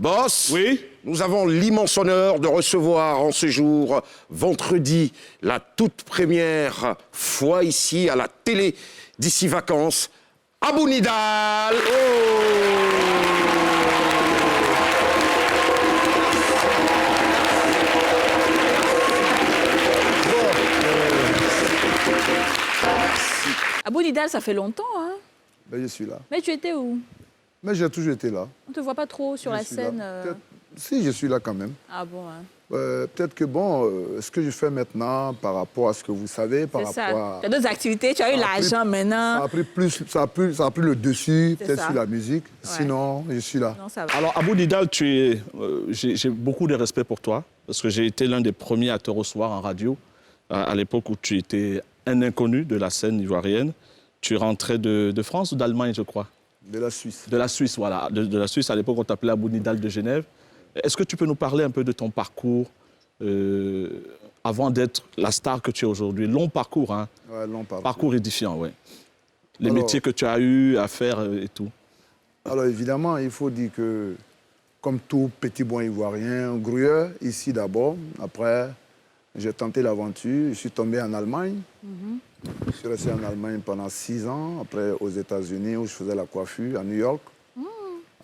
Boss, Oui? nous avons l'immense honneur de recevoir en ce jour, vendredi, la toute première fois ici à la télé d'ici vacances, Abou Nidal. Abou Nidal, ça fait longtemps, hein? Ben, je suis là. Mais tu étais où? Mais j'ai toujours été là. On ne te voit pas trop sur Je la suis scène. là. Si, je suis là quand même. Ah bon, hein. Peut-être que, ce que je fais maintenant par rapport à ce que vous savez, par C'est rapport ça. à... Tu as d'autres activités, tu as eu l'argent maintenant. Ça a pris le dessus, C'est peut-être ça. sur la musique. Sinon, je suis là. Non, ça va. Alors, Abou Nidal, j'ai beaucoup de respect pour toi, parce que j'ai été l'un des premiers à te recevoir en radio, à l'époque où tu étais un inconnu de la scène ivoirienne. Tu rentrais de France ou d'Allemagne, je crois? De la Suisse. De la Suisse, voilà. De la Suisse, à l'époque, on t'appelait Abou Nidal de Genève. Est-ce que tu peux nous parler un peu de ton parcours avant d'être la star que tu es aujourd'hui? Long parcours, hein? Ouais, long parcours. Parcours édifiant, oui. Les Alors, métiers que tu as eu à faire et tout. Alors, évidemment, il faut dire que, comme tout petit bon ivoirien, grouilleur, ici d'abord. Après, j'ai tenté l'aventure. Je suis tombé en Allemagne. Je suis resté en Allemagne pendant 6 ans. Après, aux États-Unis, où je faisais la coiffure, à New York.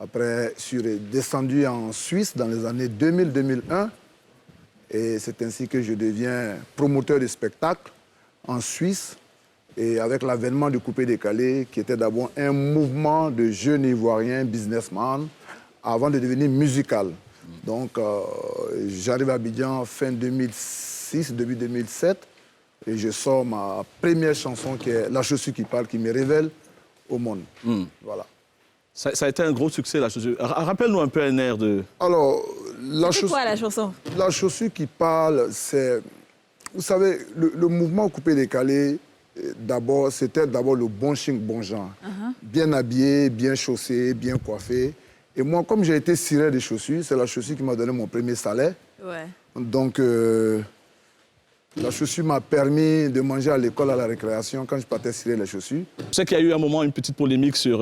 Après, je suis descendu en Suisse dans les années 2000-2001. Et c'est ainsi que je deviens promoteur de spectacle en Suisse. Et avec l'avènement du coupé-décalé, qui était d'abord un mouvement de jeunes Ivoiriens, businessmen, avant de devenir musical. Donc, j'arrive à Abidjan fin 2006, début 2007. Et je sors ma première chanson qui est La chaussure qui parle, qui me révèle au monde. Voilà. Ça a été un gros succès, la chaussure. Rappelle-nous un peu un air de... Alors, C'est quoi la chanson? La chaussure qui parle, c'est... Vous savez, le mouvement coupé-décalé, d'abord, c'était d'abord le bon chic, bon genre. Bien habillé, bien chaussé, bien coiffé. Et moi, comme j'ai été ciré des chaussures, c'est la chaussure qui m'a donné mon premier salaire. Ouais. Donc, la chaussure m'a permis de manger à l'école, à la récréation, quand je partais cirer les chaussures. Je sais qu'il y a eu un moment, une petite polémique sur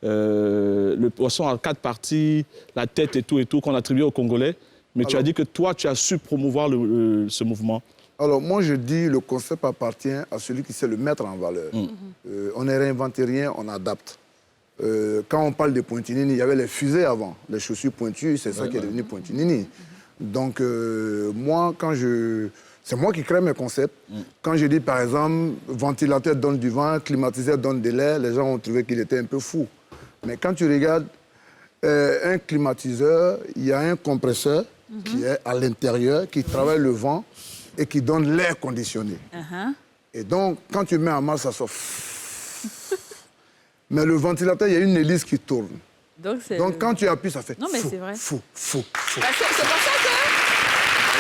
le poisson en 4 parties, la tête et tout, qu'on attribuait aux Congolais. Mais tu as dit que toi, tu as su promouvoir ce mouvement. Alors, moi, je dis le concept appartient à celui qui sait le mettre en valeur. On ne réinvente rien, on adapte. Quand on parle de Pointinini, il y avait les fusées avant, les chaussures pointues, c'est ça qui est devenu Pointinini. Donc, moi, c'est moi qui crée mes concepts. Quand je dis, par exemple, ventilateur donne du vent, climatiseur donne de l'air, les gens ont trouvé qu'il était un peu fou. Mais quand tu regardes un climatiseur, il y a un compresseur qui est à l'intérieur, qui travaille le vent et qui donne l'air conditionné. Et donc, quand tu mets en marche, ça sort... Mais le ventilateur, il y a une hélice qui tourne. Donc, quand tu appuies, ça fait... Non, mais c'est vrai. Fou. C'est pour ça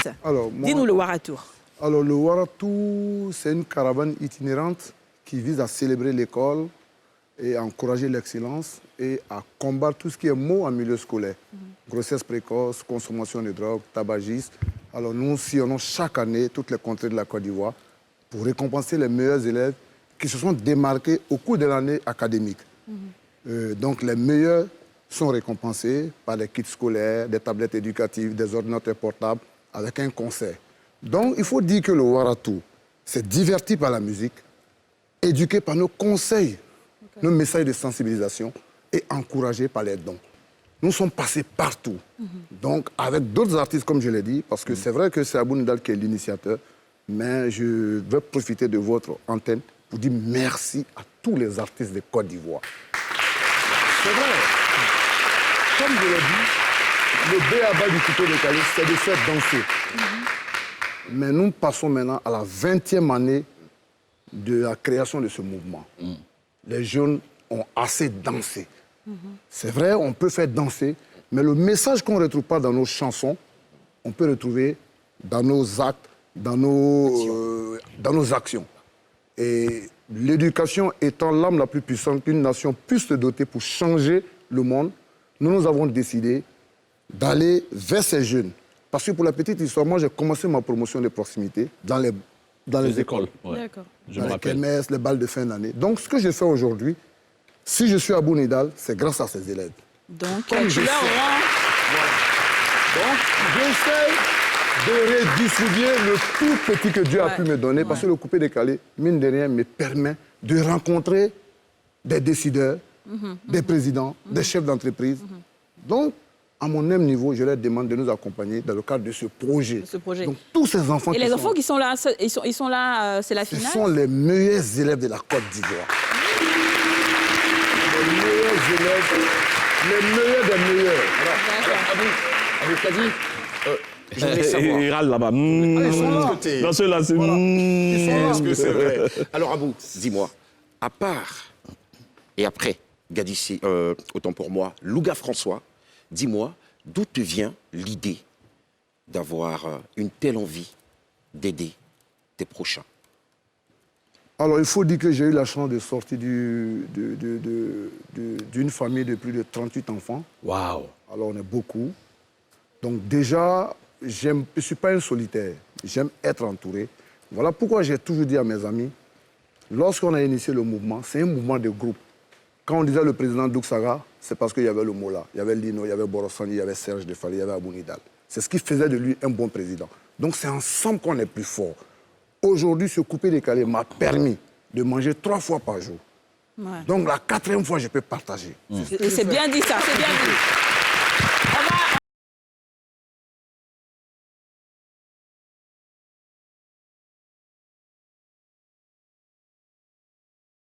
que... Alors, moi, Dis-nous le Waratour. Alors, le Waratour, c'est une caravane itinérante qui vise à célébrer l'école et à encourager l'excellence et à combattre tout ce qui est maux en milieu scolaire. Grossesse précoce, consommation de drogue, tabagisme. Alors, nous sillonnons chaque année toutes les contrées de la Côte d'Ivoire pour récompenser les meilleurs élèves qui se sont démarqués au cours de l'année académique. Donc, les meilleurs sont récompensés par des kits scolaires, des tablettes éducatives, des ordinateurs portables, avec un concert. Donc, il faut dire que le Waratour, c'est diverti par la musique, éduqué par nos conseils, nos messages de sensibilisation et encouragé par les dons. Nous sommes passés partout. Donc, avec d'autres artistes, comme je l'ai dit, parce que c'est vrai que c'est Abou Nidal qui est l'initiateur, mais je veux profiter de votre antenne pour dire merci à tous les artistes de Côte d'Ivoire. C'est vrai. Comme je l'ai dit, le b.a.-ba du coupé-décalé, c'est de faire danser. Mais nous passons maintenant à la 20e année de la création de ce mouvement. Les jeunes ont assez dansé. C'est vrai, on peut faire danser, mais le message qu'on ne retrouve pas dans nos chansons, on peut retrouver dans nos actes, dans nos actions. Et l'éducation étant l'âme la plus puissante qu'une nation puisse se doter pour changer le monde, nous avons décidé d'aller vers ces jeunes. Parce que pour la petite histoire, moi, j'ai commencé ma promotion de proximité dans les écoles. Ouais. D'accord. Je dans me les rappelle. kermesses, les balles de fin d'année. Donc, ce que je fais aujourd'hui, si je suis à Abou Nidal, c'est grâce à ces élèves. Donc, Comme tu je leur sais. rends j'essaie de redistribuer le tout petit que Dieu a pu me donner, parce que le coupé-décalé, mine de rien, me permet de rencontrer des décideurs, des présidents, des chefs d'entreprise. Donc, à mon même niveau, je leur demande de nous accompagner dans le cadre de ce projet. Donc, tous ces enfants Et les enfants qui sont là, ils sont là, c'est la finale? Ce sont les meilleurs élèves de la Côte d'Ivoire. Les meilleurs élèves, les meilleurs des meilleurs. Abou Kadi, je voulais savoir. Il râle là-bas. Ils sont là. Dans ceux-là, c'est... Est-ce que c'est vrai? Alors, Abou, dis-moi, à part et après Gadissi, autant pour moi, Louga François, dis-moi, d'où te vient l'idée d'avoir une telle envie d'aider tes prochains? Alors, il faut dire que j'ai eu la chance de sortir d'une famille de plus de 38 enfants. Waouh! Alors, on est beaucoup. Donc, déjà, je ne suis pas un solitaire. J'aime être entouré. Voilà pourquoi j'ai toujours dit à mes amis, lorsqu'on a initié le mouvement, c'est un mouvement de groupe. Quand on disait le président Douksaga, c'est parce qu'il y avait le Mola, il y avait Lino, il y avait Borosani, il y avait Serge Defali, il y avait Abou Nidal. C'est ce qui faisait de lui un bon président. Donc c'est ensemble qu'on est plus fort. Aujourd'hui, ce coupé-décalé m'a permis de manger 3 fois par jour. Ouais. Donc la 4e fois, je peux partager. C'est bien dit ça, c'est bien dit.